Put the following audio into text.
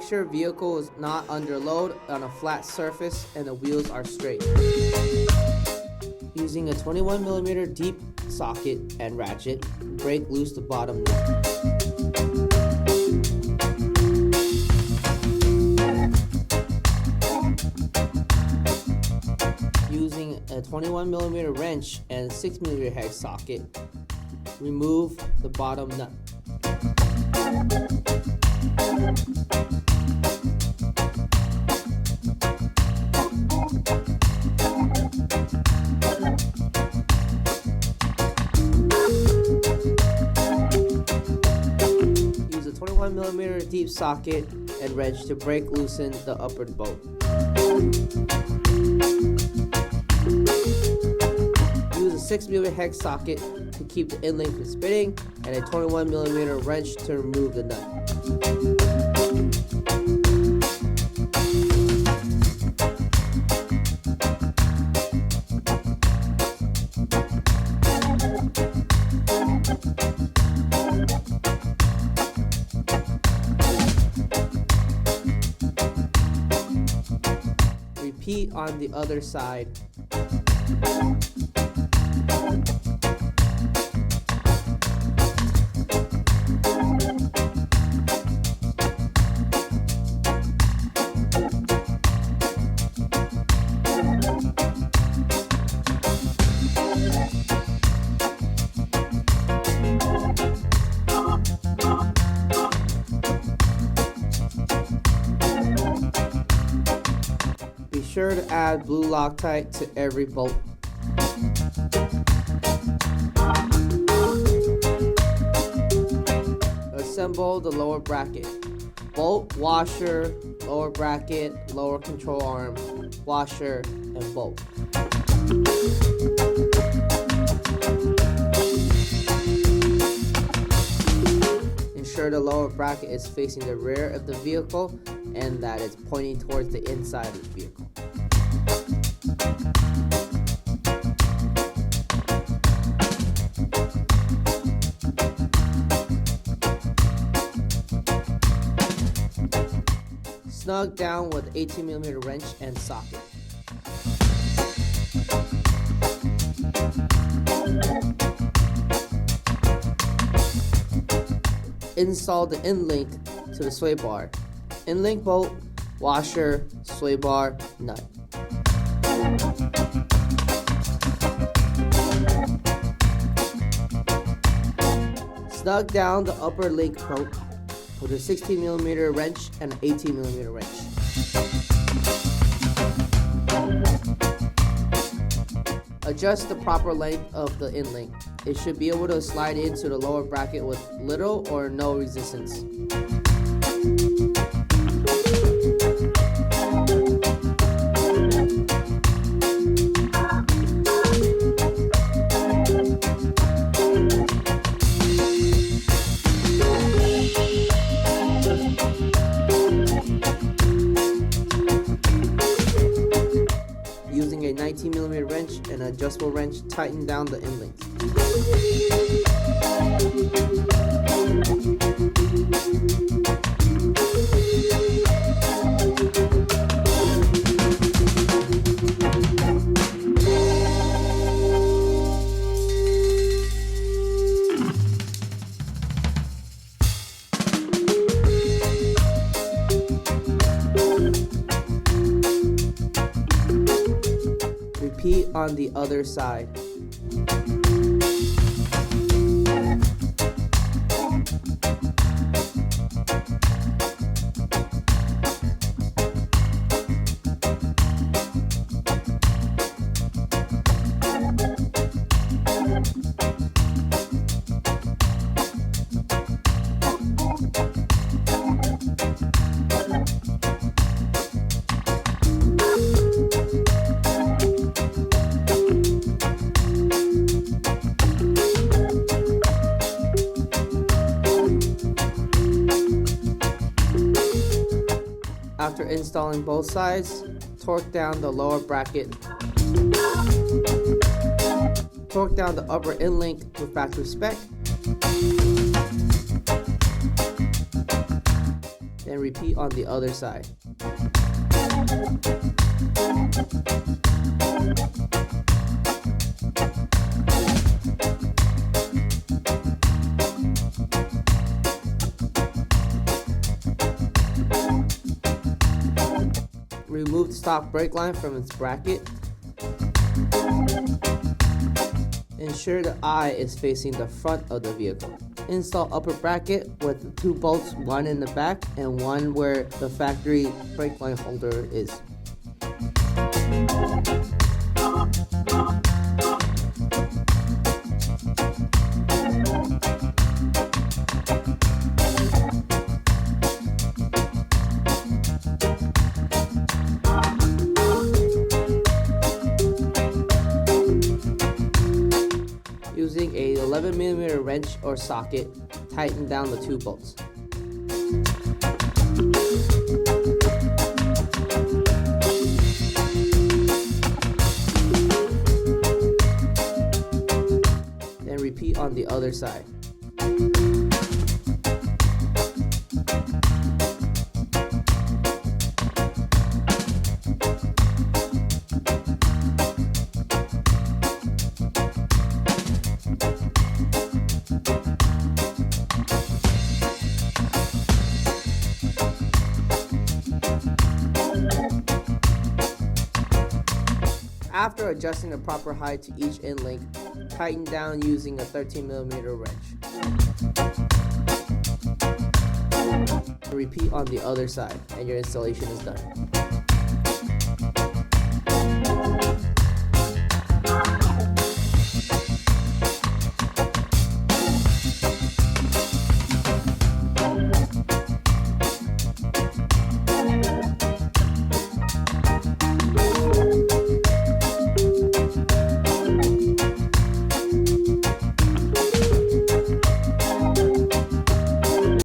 sure vehicle is not under load on a flat surface and the wheels are straight. Using a 21mm deep socket and ratchet, break loose the bottom nut. Using a 21mm wrench and 6mm hex socket, remove the bottom nut. Use a 21mm deep socket and wrench to break loosen the upper bolt. Use a 6mm hex socket to keep the Endlink from spinning and a 21mm wrench to remove the nut. Repeat on the other side. Be sure to add blue Loctite to every bolt. Assemble the lower bracket. Bolt, washer, lower bracket, lower control arm, washer, and bolt. Ensure the lower bracket is facing the rear of the vehicle and that it's pointing towards the inside of the vehicle. Snug down with 18mm wrench and socket. Install the Endlink to the sway bar. Endlink bolt, washer, sway bar, nut. Snug down the upper link bolt with a 16mm wrench and an 18mm wrench. Adjust the proper length of the Endlink. It should be able to slide into the lower bracket with little or no resistance. Using a 19mm wrench and an adjustable wrench, tighten down the Endlink. Repeat on the other side. After installing both sides, torque down the lower bracket. Torque down the upper Endlink with factory spec. Then repeat on the other side. Remove the stock brake line from its bracket. Ensure the eye is facing the front of the vehicle. Install upper bracket with 2 bolts, one in the back and one where the factory brake line holder is. Using a 11mm wrench or socket, tighten down the 2 bolts. Then repeat on the other side. After adjusting the proper height to each Endlink, tighten down using a 13mm wrench. Repeat on the other side and your installation is done.